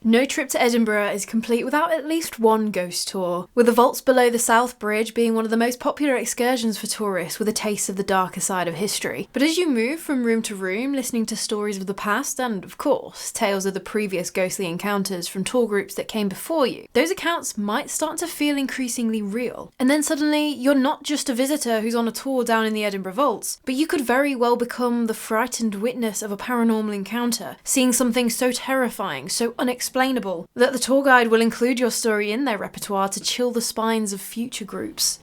No trip to Edinburgh is complete without at least one ghost tour, with the vaults below the South Bridge being one of the most popular excursions for tourists with a taste of the darker side of history. But as you move from room to room, listening to stories of the past and, of course, tales of the previous ghostly encounters from tour groups that came before you, those accounts might start to feel increasingly real. And then suddenly, you're not just a visitor who's on a tour down in the Edinburgh Vaults, but you could very well become the frightened witness of a paranormal encounter, seeing something so terrifying, so unexplainable, that the tour guide will include your story in their repertoire to chill the spines of future groups.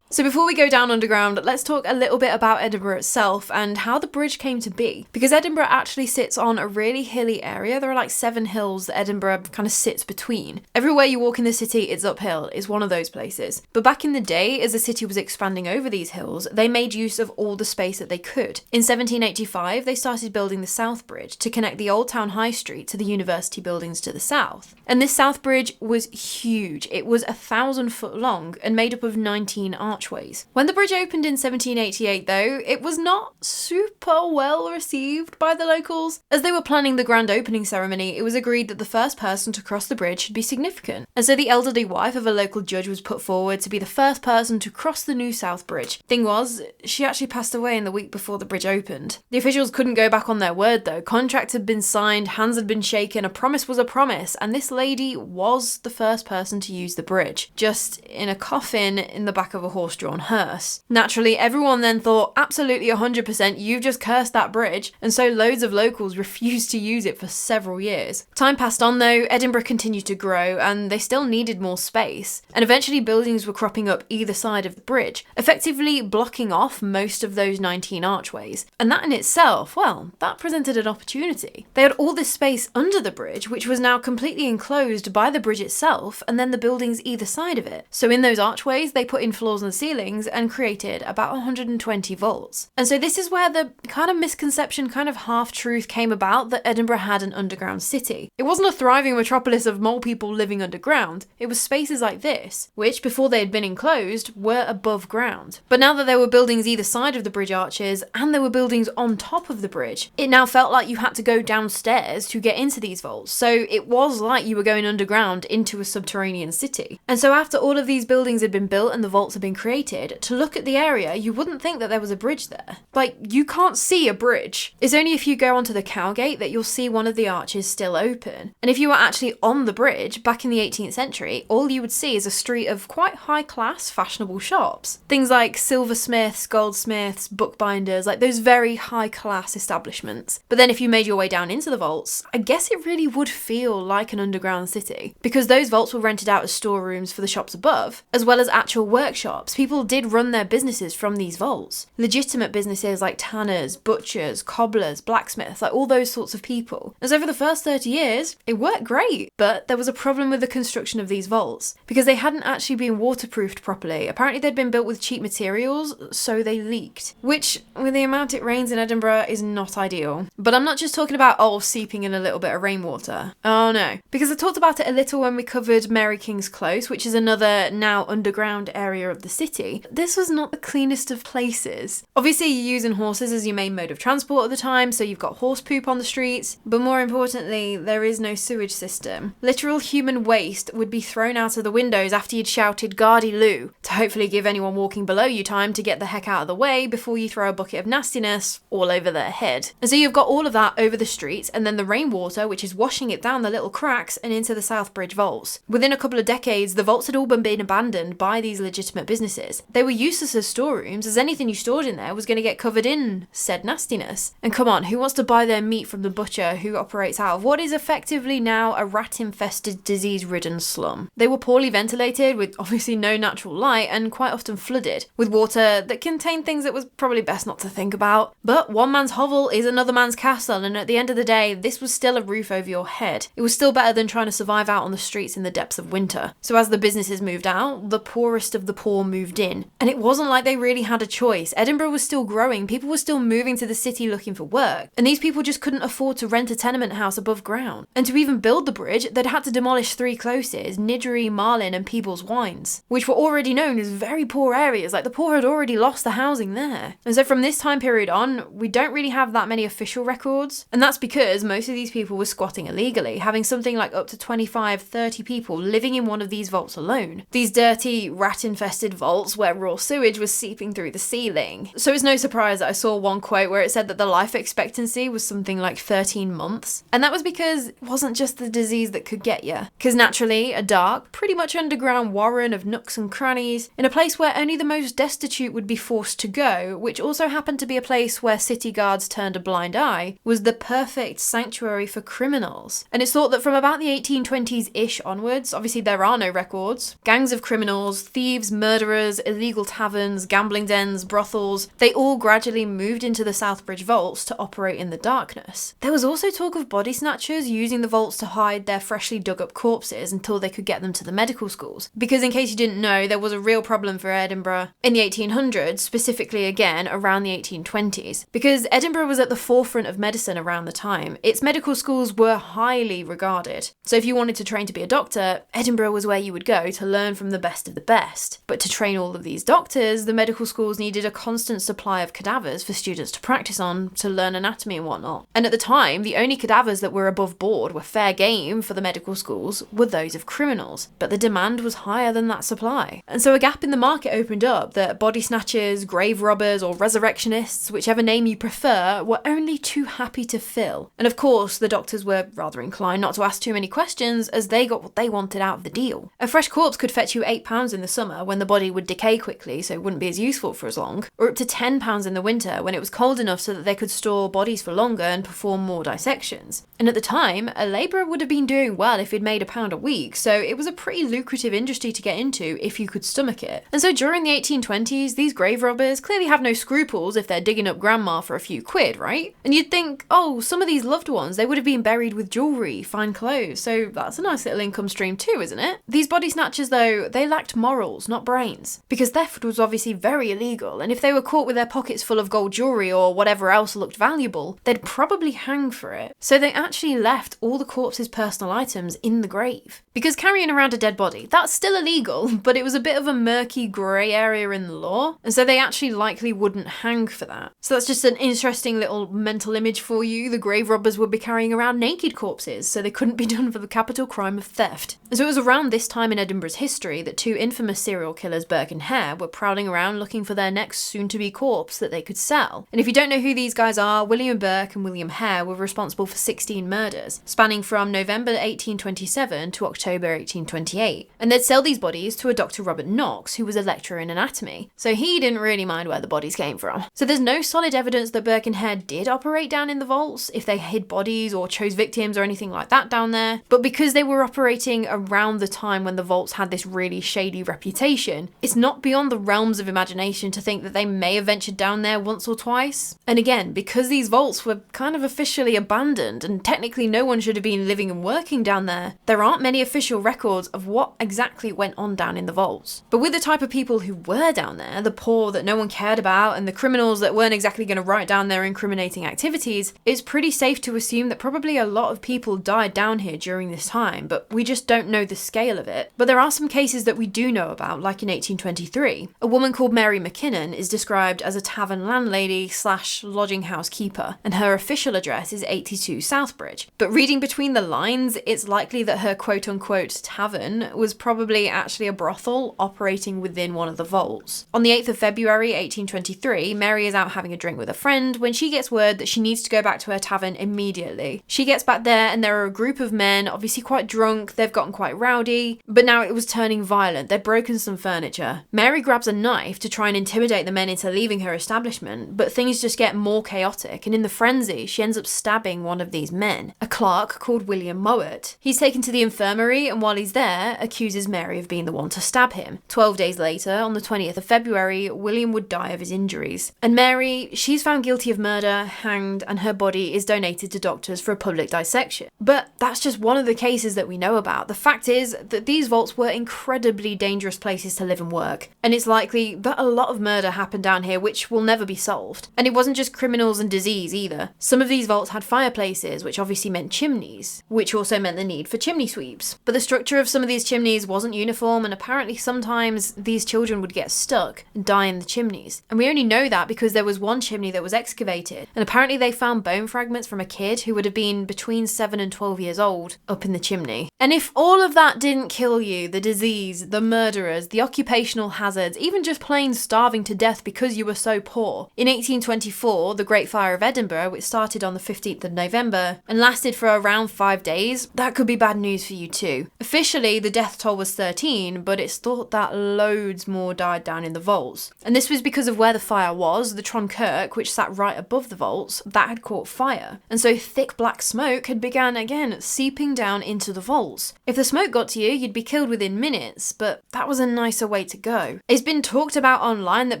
So before we go down underground, let's talk a little bit about Edinburgh itself and how the bridge came to be. Because Edinburgh actually sits on a really hilly area. There are like 7 hills that Edinburgh kind of sits between. Everywhere you walk in the city, it's uphill. It's one of those places. But back in the day, as the city was expanding over these hills, they made use of all the space that they could. In 1785, they started building the South Bridge to connect the Old Town High Street to the university buildings to the south. And this South Bridge was huge. It was 1,000 foot long and made up of 19 archways. When the bridge opened in 1788 though, it was not super well received by the locals. As they were planning the grand opening ceremony, it was agreed that the first person to cross the bridge should be significant. And so the elderly wife of a local judge was put forward to be the first person to cross the new South Bridge. Thing was, she actually passed away in the week before the bridge opened. The officials couldn't go back on their word though. Contracts had been signed, hands had been shaken, a promise was a promise, and this lady was the first person to use the bridge, just in a coffin in the back of a horse-drawn hearse. Naturally, everyone then thought, absolutely 100%, you've just cursed that bridge, and so loads of locals refused to use it for several years. Time passed on though, Edinburgh continued to grow, and they still needed more space, and eventually buildings were cropping up either side of the bridge, effectively blocking off most of those 19 archways. And that in itself, well, that presented an opportunity. They had all this space under the bridge, which was now completely enclosed by the bridge itself, and then the buildings either side of it. So in those archways, they put in floors and ceilings and created about 120 vaults. And so this is where the kind of misconception, kind of half-truth came about that Edinburgh had an underground city. It wasn't a thriving metropolis of mole people living underground, it was spaces like this, which before they had been enclosed, were above ground. But now that there were buildings either side of the bridge arches, and there were buildings on top of the bridge, it now felt like you had to go downstairs to get into these vaults. So it was like you were going underground into a subterranean city. And so after all of these buildings had been built and the vaults had been created, to look at the area, you wouldn't think that there was a bridge there. Like, you can't see a bridge. It's only if you go onto the Cowgate that you'll see one of the arches still open. And if you were actually on the bridge, back in the 18th century, all you would see is a street of quite high-class, fashionable shops. Things like silversmiths, goldsmiths, bookbinders, like those very high-class establishments. But then if you made your way down into the vaults, I guess it really would feel like an underground city. Because those vaults were rented out as storerooms for the shops above, as well as actual workshops. People did run their businesses from these vaults. Legitimate businesses like tanners, butchers, cobblers, blacksmiths, like all those sorts of people. As over the first 30 years, it worked great, but there was a problem with the construction of these vaults, because they hadn't actually been waterproofed properly. Apparently they'd been built with cheap materials, so they leaked. Which, with the amount it rains in Edinburgh, is not ideal. But I'm not just talking about, seeping in a little bit of rainwater. Oh no. Because I talked about it a little when we covered Mary King's Close, which is another now underground area of the city. This was not the cleanest of places. Obviously you're using horses as your main mode of transport at the time, so you've got horse poop on the streets, but more importantly, there is no sewage system. Literal human waste would be thrown out of the windows after you'd shouted "Gardy Loo" to hopefully give anyone walking below you time to get the heck out of the way before you throw a bucket of nastiness all over their head. And so you've got all of that over the streets, and then the rainwater, which is washing it down the little cracks and into the South Bridge vaults. Within a couple of decades, the vaults had all been abandoned by these legitimate businesses. They were useless as storerooms, as anything you stored in there was going to get covered in said nastiness. And come on, who wants to buy their meat from the butcher who operates out of what is effectively now a rat-infested, disease-ridden slum? They were poorly ventilated, with obviously no natural light, and quite often flooded, with water that contained things that was probably best not to think about. But one man's hovel is another man's castle, and at the end of the day, this was still a roof over your head. It was still better than trying to survive out on the streets in the depths of winter. So as the businesses moved out, the poorest of the poor moved moved in. And it wasn't like they really had a choice. Edinburgh was still growing, people were still moving to the city looking for work, and these people just couldn't afford to rent a tenement house above ground. And to even build the bridge, they'd had to demolish 3 closes, Niddry, Marlin and Peebles Wines, which were already known as very poor areas, like the poor had already lost the housing there. And so from this time period on, we don't really have that many official records, and that's because most of these people were squatting illegally, having something like up to 25-30 people living in one of these vaults alone. These dirty, rat-infested vaults where raw sewage was seeping through the ceiling. So it's no surprise that I saw one quote where it said that the life expectancy was something like 13 months. And that was because it wasn't just the disease that could get you. Because naturally, a dark, pretty much underground warren of nooks and crannies, in a place where only the most destitute would be forced to go, which also happened to be a place where city guards turned a blind eye, was the perfect sanctuary for criminals. And it's thought that from about the 1820s-ish onwards, obviously there are no records, gangs of criminals, thieves, murderers, illegal taverns, gambling dens, brothels, they all gradually moved into the Southbridge vaults to operate in the darkness. There was also talk of body snatchers using the vaults to hide their freshly dug up corpses until they could get them to the medical schools. Because in case you didn't know, there was a real problem for Edinburgh in the 1800s, specifically again around the 1820s. Because Edinburgh was at the forefront of medicine around the time, its medical schools were highly regarded. So if you wanted to train to be a doctor, Edinburgh was where you would go to learn from the best of the best. But to train all of these doctors, the medical schools needed a constant supply of cadavers for students to practice on, to learn anatomy and whatnot. And at the time, the only cadavers that were above board, were fair game for the medical schools, were those of criminals. But the demand was higher than that supply. And so a gap in the market opened up that body snatchers, grave robbers, or resurrectionists, whichever name you prefer, were only too happy to fill. And of course, the doctors were rather inclined not to ask too many questions, as they got what they wanted out of the deal. A fresh corpse could fetch you £8 in the summer when the body would decay quickly, so it wouldn't be as useful for as long, or up to £10 in the winter when it was cold enough so that they could store bodies for longer and perform more dissections. And at the time, a labourer would have been doing well if he'd made £1 a week, so it was a pretty lucrative industry to get into if you could stomach it. And so during the 1820s, these grave robbers clearly have no scruples if they're digging up grandma for a few quid, right? And you'd think, oh, some of these loved ones, they would have been buried with jewellery, fine clothes, so that's a nice little income stream too, isn't it? These body snatchers though, they lacked morals, not brains. Because theft was obviously very illegal, and if they were caught with their pockets full of gold jewellery or whatever else looked valuable, they'd probably hang for it. So they actually left all the corpse's personal items in the grave. Because carrying around a dead body, that's still illegal, but it was a bit of a murky grey area in the law, and so they actually likely wouldn't hang for that. So that's just an interesting little mental image for you. The grave robbers would be carrying around naked corpses, so they couldn't be done for the capital crime of theft. And so it was around this time in Edinburgh's history that 2 infamous serial killers, Burke and Hare, were prowling around looking for their next soon-to-be corpse that they could sell. And if you don't know who these guys are, William Burke and William Hare were responsible for 16 murders, spanning from November 1827 to October 1828. And they'd sell these bodies to a Dr. Robert Knox, who was a lecturer in anatomy. So he didn't really mind where the bodies came from. So there's no solid evidence that Burke and Hare did operate down in the vaults, if they hid bodies or chose victims or anything like that down there. But because they were operating around the time when the vaults had this really shady reputation, it's not beyond the realms of imagination to think that they may have ventured down there once or twice. And again, because these vaults were kind of officially abandoned and technically no one should have been living and working down there aren't many official records of what exactly went on down in the vaults. But with the type of people who were down there, the poor that no one cared about and the criminals that weren't exactly going to write down their incriminating activities, it's pretty safe to assume that probably a lot of people died down here during this time, but we just don't know the scale of it. But there are some cases that we do know about, like in 1823. A woman called Mary McKinnon is described as a tavern landlady / lodging house keeper, and her official address is 82 Southbridge. But reading between the lines, it's likely that her quote-unquote tavern was probably actually a brothel operating within one of the vaults. On the 8th of February 1823, Mary is out having a drink with a friend when she gets word that she needs to go back to her tavern immediately. She gets back there and there are a group of men, obviously quite drunk, they've gotten quite rowdy, but now it was turning violent, they'd broken some furniture. Mary grabs a knife to try and intimidate the men into leaving her establishment, but things just get more chaotic, and in the frenzy, she ends up stabbing one of these men, a clerk called William Mowat. He's taken to the infirmary, and while he's there, accuses Mary of being the one to stab him. 12 days later, on the 20th of February, William would die of his injuries. And Mary, she's found guilty of murder, hanged, and her body is donated to doctors for a public dissection. But that's just one of the cases that we know about. The fact is that these vaults were incredibly dangerous places to live and work. And it's likely that a lot of murder happened down here which will never be solved. And it wasn't just criminals and disease either. Some of these vaults had fireplaces, which obviously meant chimneys, which also meant the need for chimney sweeps. But the structure of some of these chimneys wasn't uniform, and apparently sometimes these children would get stuck and die in the chimneys. And we only know that because there was one chimney that was excavated, and apparently they found bone fragments from a kid who would have been between 7 and 12 years old up in the chimney. And if all of that didn't kill you, the disease, the murderers, the occupational hazards, even just plain starving to death because you were so poor, in 1824, the Great Fire of Edinburgh, which started on the 15th of November and lasted for around 5 days, that could be bad news for you too. Officially, the death toll was 13, but it's thought that loads more died down in the vaults. And this was because of where the fire was. The Kirkup, which sat right above the vaults, that had caught fire. And so thick black smoke had begun again seeping down into the vaults. If the smoke got to you, you'd be killed within minutes, but that was a nicer way to go. It's been talked about online that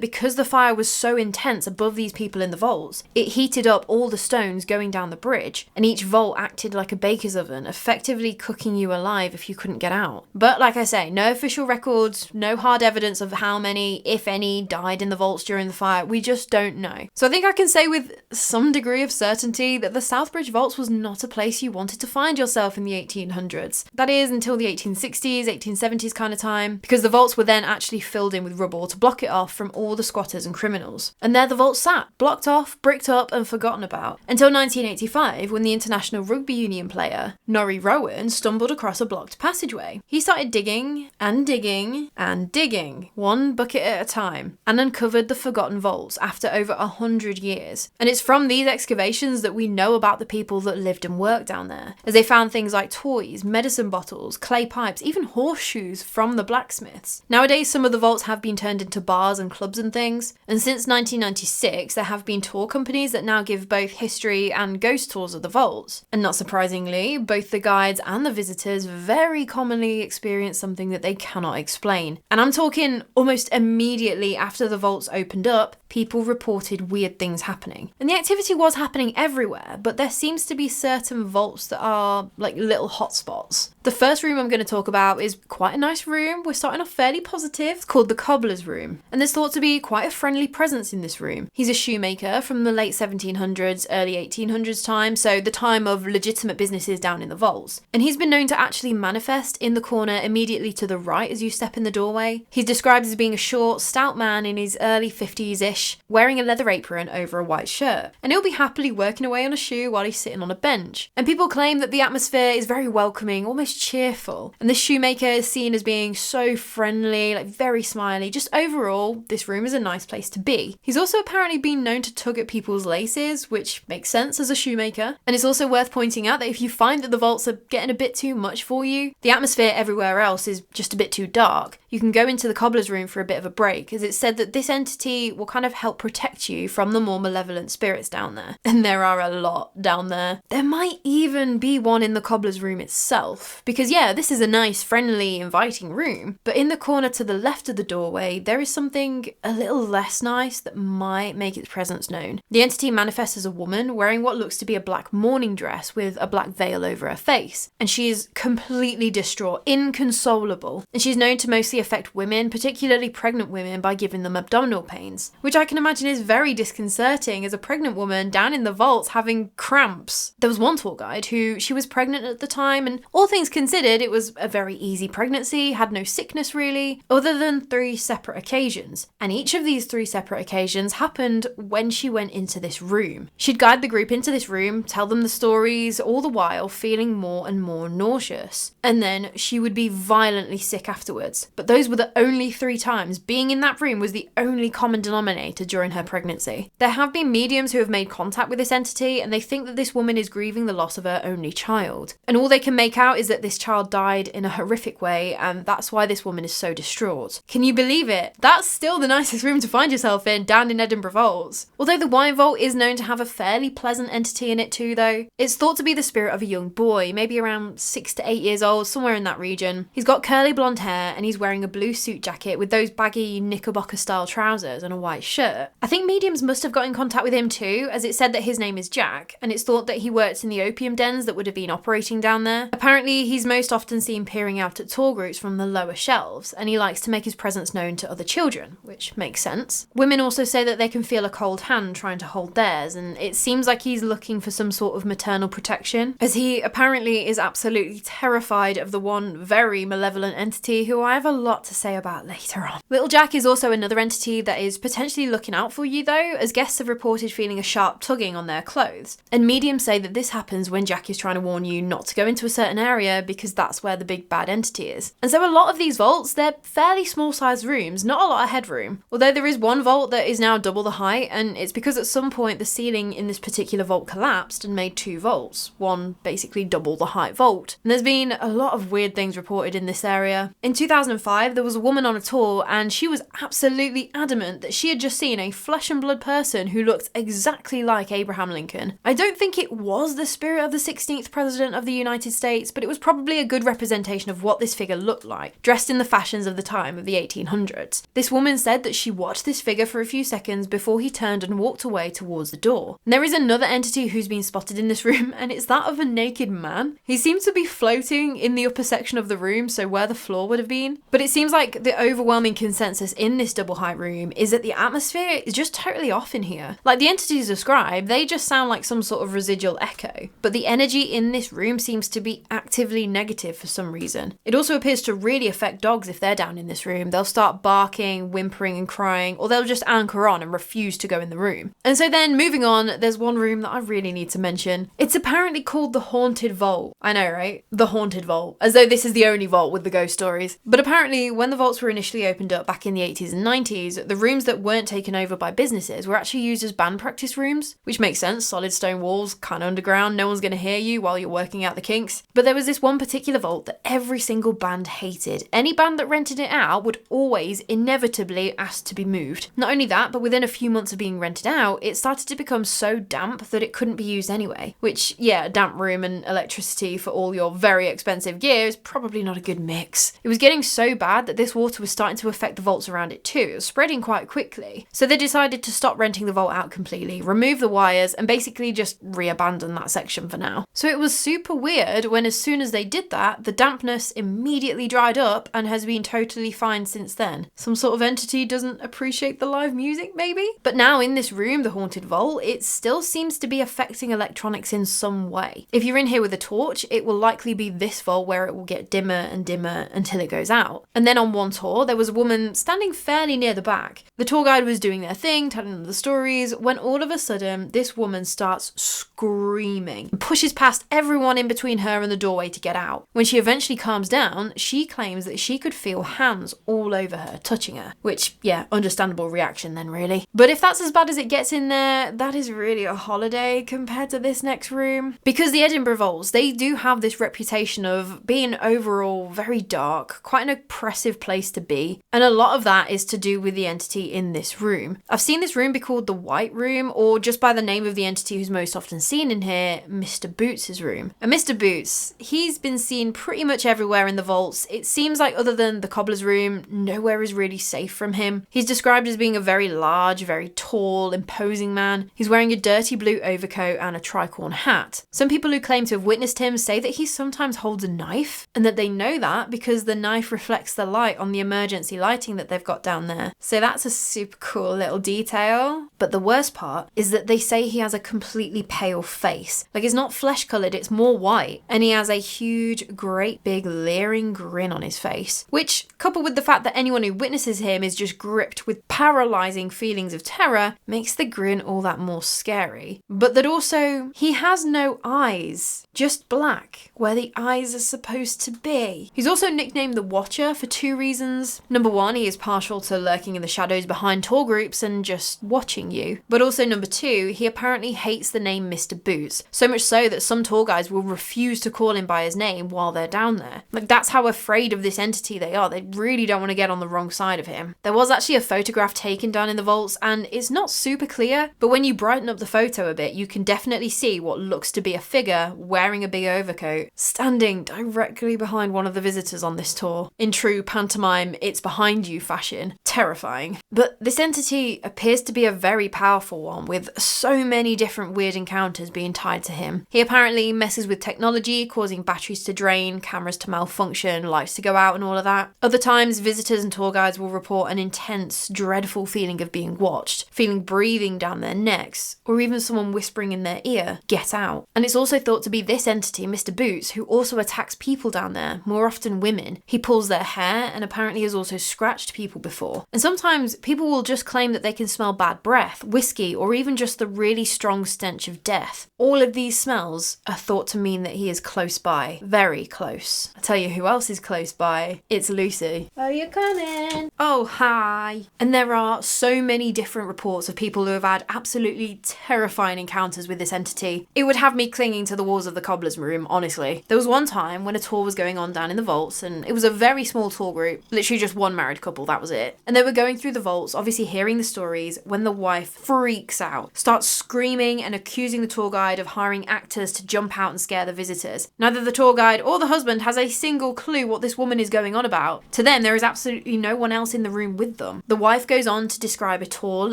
because the fire was so intense above these people in the vaults, it heated up all the stones going down the bridge, and each vault acted like a baker's oven, effectively cooking you alive if you couldn't get out. But like I say, no official records, no hard evidence of how many, if any, died in the vaults during the fire. We just don't know. So I think I can say with some degree of certainty that the Southbridge Vaults was not a place you wanted to find yourself in the 1800s. That is, until the 1860s, 1870s kind of time, because the vaults were then actually filled in with rubble to block it off from all the squatters and criminals. And there the vaults sat, blocked off, bricked up and forgotten about, until 1985, when the International Rugby Union player, Norrie Rowan, stumbled across a blocked passageway. He started digging and digging and digging, one bucket at a time, and uncovered the forgotten vaults after over 100 years. And it's from these excavations that we know about the people that lived and worked down there, as they found things like toys, medicine bottles, clay pipes, even horseshoes from the blacksmiths. Nowadays, some of the vaults have been turned into bars and clubs and things, and since 1996 there have been tour companies that now give both history and ghost tours of the vaults. And not surprisingly, both the guides and the visitors very commonly experience something that they cannot explain. And I'm talking almost immediately after the vaults opened up, people reported weird things happening. And the activity was happening everywhere, but there seems to be certain vaults that are like little hotspots. The first room I'm going to talk about is quite a nice room. We're starting off fairly positive. It's called the Cobbler's Room. And there's thought to be quite a friendly presence in this room. He's a shoemaker from the late 1700s, early 1800s time, so the time of legitimate businesses down in the vaults. And he's been known to actually manifest in the corner immediately to the right as you step in the doorway. He's described as being a short, stout man in his early 50s-ish, wearing a leather apron over a white shirt. And he'll be happily working away on a shoe while he's sitting on a bench. And people claim that the atmosphere is very welcoming, almost cheerful. And this shoemaker is seen as being so friendly, like very smiley. Just overall, this room is a nice place to be. He's also apparently been known to tug at people's laces, which makes sense as a shoemaker. And it's also worth pointing out that if you find that the vaults are getting a bit too much for you, the atmosphere everywhere else is just a bit too dark, you can go into the Cobbler's Room for a bit of a break, as it's said that this entity will kind of help protect you from the more malevolent spirits down there. And there are a lot down there. There might even be one in the Cobbler's Room itself, because yeah, this is a nice, friendly, inviting room, but in the corner to the left of the doorway, there is something a little less nice that might make its presence known. The entity manifests as a woman wearing what looks to be a black mourning dress with a black veil over her face, and she is completely distraught, inconsolable, and she's known to mostly affect women, particularly pregnant women, by giving them abdominal pains, which I can imagine is very disconcerting as a pregnant woman down in the vaults having cramps. There was one tour guide who, she was pregnant at the time, and all things considered, it was a very easy pregnancy, had no sickness really, other than 3 separate occasions. And each of these 3 separate occasions happened when she went into this room. She'd guide the group into this room, tell them the stories, all the while feeling more and more nauseous. And then she would be violently sick afterwards. But those were the only 3 times. Being in that room was the only common denominator during her pregnancy. There have been mediums who have made contact with this entity, and they think that this woman is grieving the loss of her only child. And all they can make out is that this child died in a horrific way, and that's why this woman is so distraught. Can you believe it? That's still the nicest room to find yourself in, down in Edinburgh Vaults. Although the Wine Vault is known to have a fairly pleasant entity in it too though. It's thought to be the spirit of a young boy, maybe around 6 to 8 years old, somewhere in that region. He's got curly blonde hair, and he's wearing a blue suit jacket with those baggy Knickerbocker style trousers and a white shirt. I think mediums must have got in contact with him too, as it said that his name is Jack, and it's thought that he worked in the opium dens that would have been operating down there. Apparently he's most often seen peering out at tour groups from the lower shelves, and he likes likes to make his presence known to other children, which makes sense. Women also say that they can feel a cold hand trying to hold theirs, and it seems like he's looking for some sort of maternal protection, as he apparently is absolutely terrified of the one very malevolent entity who I have a lot to say about later on. Little Jack is also another entity that is potentially looking out for you though, as guests have reported feeling a sharp tugging on their clothes. And mediums say that this happens when Jack is trying to warn you not to go into a certain area because that's where the big bad entity is. And so a lot of these vaults, they're fairly small sized rooms, not a lot of headroom. Although there is one vault that is now double the height, and it's because at some point the ceiling in this particular vault collapsed and made two vaults, one basically double the height vault. And there's been a lot of weird things reported in this area. In 2005, there was a woman on a tour and she was absolutely adamant that she had just seen a flesh and blood person who looked exactly like Abraham Lincoln. I don't think it was the spirit of the 16th president of the United States, but it was probably a good representation of what this figure looked like, dressed in the fashions of the time of the 1800s. This woman said that she watched this figure for a few seconds before he turned and walked away towards the door. And there is another entity who's been spotted in this room, and it's that of a naked man. He seems to be floating in the upper section of the room, so where the floor would have been. But it seems like the overwhelming consensus in this double height room is that the atmosphere is just totally off in here. Like the entities described, they just sound like some sort of residual echo. But the energy in this room seems to be actively negative for some reason. It also appears to really affect dogs if they're down in this room. They'll start barking, whimpering and crying, or they'll just anchor on and refuse to go in the room. And so then moving on, there's one room that I really need to mention. It's apparently called the Haunted Vault. I know, right? The Haunted Vault. As though this is the only vault with the ghost stories. But apparently when the vaults were initially opened up back in the 80s and 90s, the rooms that weren't taken over by businesses were actually used as band practice rooms, which makes sense. Solid stone walls, kind of underground, no one's going to hear you while you're working out the kinks. But there was this one particular vault that every single band hated. Any band that rented it out would always inevitably ask to be moved. Not only that, but within a few months of being rented out, it started to become so damp that it couldn't be used anyway. Which, yeah, a damp room and electricity for all your very expensive gear is probably not a good mix. It was getting so bad that this water was starting to affect the vaults around it too. It was spreading quite quickly. So they decided to stop renting the vault out completely, remove the wires, and basically just re-abandon that section for now. So it was super weird when as soon as they did that, the dampness immediately dried up and has been totally fine since then. Some sort of entity doesn't appreciate the live music, maybe? But now in this room, the Haunted Vault, it still seems to be affecting electronics in some way. If you're in here with a torch, it will likely be this vault where it will get dimmer and dimmer until it goes out. And then on one tour, there was a woman standing fairly near the back. The tour guide was doing their thing, telling them the stories, when all of a sudden, this woman starts screaming and pushes past everyone in between her and the doorway to get out. When she eventually calms down, she claims that she could feel hands all over her, touching her. Which, yeah, understandable reaction then, really. But if that's as bad as it gets in there, that is really a holiday compared to this next room. Because the Edinburgh Vaults, they do have this reputation of being overall very dark, quite an oppressive place to be. And a lot of that is to do with the entity in this room. I've seen this room be called the White Room, or just by the name of the entity who's most often seen in here, Mr. Boots' room. And Mr. Boots, he's been seen pretty much everywhere in the vaults. It seems like other than the cobbler's room, nowhere is really safe from him. He's described as being a very large, very tall, imposing man. He's wearing a dirty blue overcoat and a tricorn hat. Some people who claim to have witnessed him say that he sometimes holds a knife, and that they know that because the knife reflects the light on the emergency lighting that they've got down there. So that's a super cool little detail. But the worst part is that they say he has a completely pale face. Like, it's not flesh coloured, it's more white. And he has a huge, great big leering grin on his face, which, coupled with the fact that anyone who witnesses him is just gripped with paralysing feelings of terror, makes the grin all that more scary. But that also, he has no eyes, just black, where the eyes are supposed to be. He's also nicknamed the Watcher for two reasons. Number one, he is partial to lurking in the shadows behind tour groups and just watching you. But also number two, he apparently hates the name Mr. Boots, so much so that some tour guides will refuse to call him by his name while they're down there. Like, that's how afraid of this entity they are. They really don't want to get on the wrong side of him. There was actually a photograph taken down in the vaults, and it's not super clear, but when you brighten up the photo a bit, you can definitely see what looks to be a figure wearing a big overcoat, standing directly behind one of the visitors on this tour. In true pantomime, it's behind you fashion. Terrifying. But this entity appears to be a very powerful one, with so many different weird encounters being tied to him. He apparently messes with technology, causing batteries to drain, cameras to malfunction, lights to go out and all of that. Other times, visitors and tour guides will report an intense, dreadful feeling of being watched, feeling breathing down their necks, or even someone whispering in their ear, "Get out." And it's also thought to be this entity, Mr. Boots, who also attacks people down there, more often women. He pulls their hair and apparently has also scratched people before. And sometimes people will just claim that they can smell bad breath, whiskey, or even just the really strong stench of death. All of these smells are thought to mean that he is close by, very close. I tell you who else is close by. It's Lucy. Are you coming? Oh, hi. And there are so many different reports of people who have had absolutely terrifying encounters with this entity. It would have me clinging to the walls of the cobbler's room, honestly. There was one time when a tour was going on down in the vaults, and it was a very small tour group, literally just one married couple, that was it. And they were going through the vaults, obviously hearing the stories, when the wife freaks out, starts screaming and accusing the tour guide of hiring actors to jump out and scare the visitors. Neither the tour guide or the husband has a single clue what this woman is going on about. To them, there is absolutely no one else in the room with them. The wife goes on to describe a tall,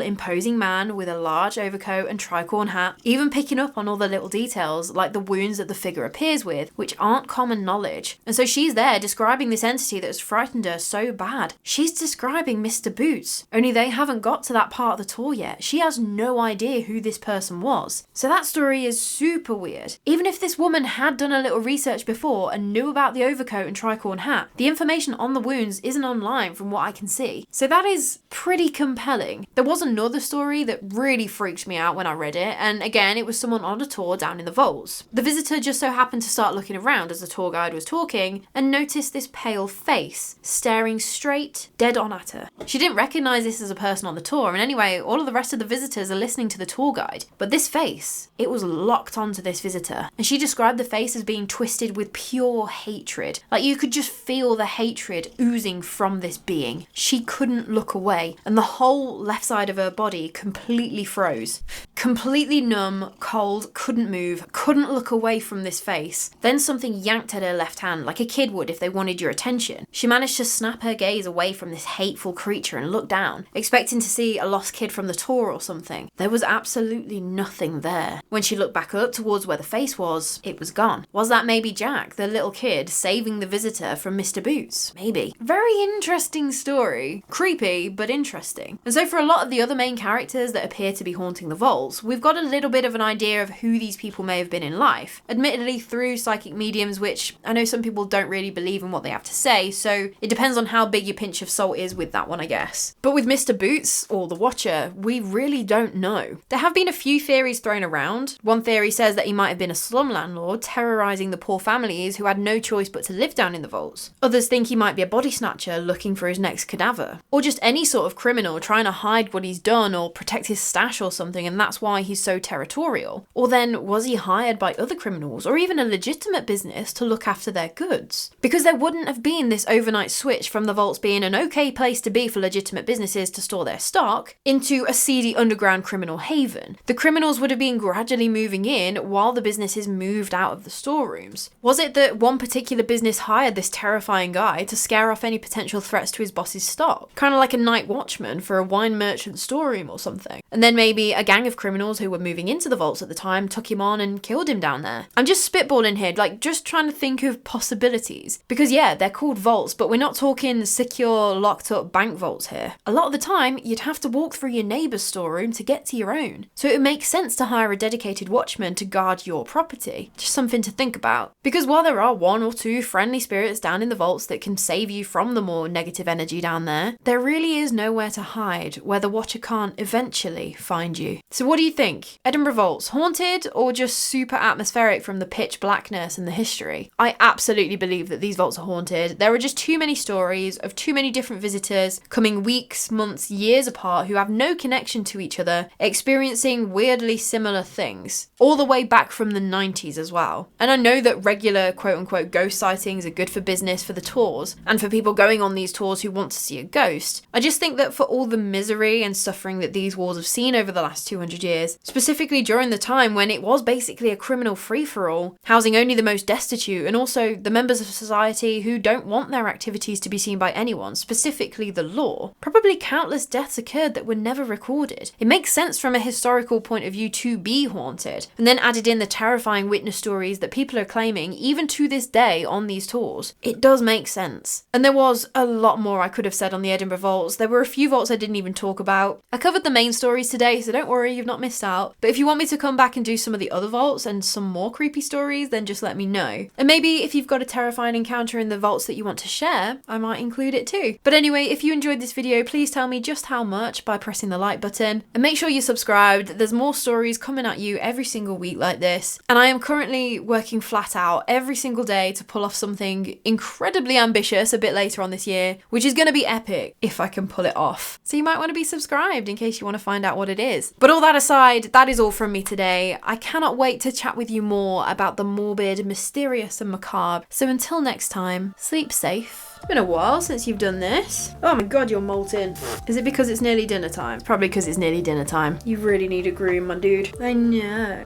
imposing man with a large overcoat and tricorn hat, even picking up on all the little details, like the wounds that the figure appears with, which aren't common knowledge. And so she's there describing this entity that has frightened her so bad. She's describing Mr. Boots, only they haven't got to that part of the tour yet. She has no idea who this person was. So that story is super weird. Even if this woman had done a little research before and knew about the overcoat and tricorn hat, the information on the wounds isn't online from what I can see. So that is pretty compelling. There was another story that really freaked me out when I read it, and again, it was someone on a tour down in the vaults. The visitor just so happened to start looking around as the tour guide was talking and noticed this pale face staring straight, dead on at her. She didn't recognise this as a person on the tour, and anyway, all of the rest of the visitors are listening to the tour guide. But this face, it was locked onto this visitor, and she described the face as being twisted with pure hatred. Like you could just feel the hatred oozing from this being. She couldn't look away, and the whole left side of her body completely froze. Completely numb, cold, couldn't move, couldn't look away from this face. Then something yanked at her left hand, like a kid would if they wanted your attention. She managed to snap her gaze away from this hateful creature and look down, expecting to see a lost kid from the tour or something. There was absolutely nothing there. When she looked back up towards where the face was, it was gone. Was that maybe Jack, the little kid, saving the visitor from Mr. Boots? Maybe. Very interesting story. Creepy, but interesting. And so for a lot of the other main characters that appear to be haunting the vaults, we've got a little bit of an idea of who these people may have been in life. Admittedly through psychic mediums, which I know some people don't really believe in what they have to say, so it depends on how big your pinch of salt is with that one, I guess. But with Mr. Boots, or the Watcher, we really don't know. There have been a few theories thrown around. One theory says that he might have been a slum landlord, terrorising the poor families who had no choice but to live down in the vaults. Others think he might be a body snatcher looking for his next cadaver. Or just any sort of criminal trying to hide what he's done or protect his stash or something, and that's why he's so territorial. Or then, was he hired by other criminals or even a legitimate business to look after their goods? Because there wouldn't have been this overnight switch from the vaults being an okay place to be for legitimate businesses to store their stock into a seedy underground criminal haven. The criminals would have been gradually moving in while the businesses moved out of the storerooms. Was it that one particular business hired this terrifying guy to scare off any potential threats to his boss's stock? Kind of like a night watchman for a wine merchant storeroom or something. And then maybe a gang of criminals who were moving into the vaults at the time took him on and killed him down there. I'm just spitballing here, like just trying to think of possibilities. Because yeah, they're called vaults, but we're not talking secure, locked up bank vaults here. A lot of the time, you'd have to walk through your neighbour's storeroom to get to your own. So it would make sense to hire a dedicated watchman to guard your property. Just something to think about. Because while there are one or two friendly spirits down in the vaults that can save you from the more negative energy down there, there really is nowhere to hide where the Watcher can't eventually find you. So what do you think? Edinburgh Vaults, haunted or just super atmospheric from the pitch blackness and the history? I absolutely believe that these vaults are haunted. There are just too many stories of too many different visitors coming weeks, months, years apart who have no connection to each other, experiencing weirdly similar things, all the way back from the 90s as well. And I know that regular quote-unquote ghost sightings are good for business for the tours and for people going on these tours who want to see a ghost. I just think that for all the misery and suffering that these walls have seen over the last 200 years, specifically during the time when it was basically a criminal free-for-all, housing only the most destitute and also the members of society who don't want their activities to be seen by anyone, specifically the law, probably countless deaths occurred that were never recorded. It makes sense from a historical point of view to be haunted, and then added in the terrifying witness stories that people are claiming even to this day on these tours. It does make sense. And And there was a lot more I could have said on the Edinburgh Vaults. There were a few vaults I didn't even talk about. I covered the main stories today, so don't worry, you've not missed out. But if you want me to come back and do some of the other vaults and some more creepy stories, then just let me know. And maybe if you've got a terrifying encounter in the vaults that you want to share, I might include it too. But anyway, if you enjoyed this video, please tell me just how much by pressing the like button. And make sure you're subscribed. There's more stories coming at you every single week like this. And I am currently working flat out every single day to pull off something incredibly ambitious a bit later on this year, which is going to be epic if I can pull it off. So you might want to be subscribed in case you want to find out what it is. But all that aside, that is all from me today. I cannot wait to chat with you more about the morbid, mysterious and macabre. So until next time, sleep safe. It's been a while since you've done this. Oh my god, you're molten. Is it because it's nearly dinner time? Probably because it's nearly dinner time. You really need a groom, my dude. I know.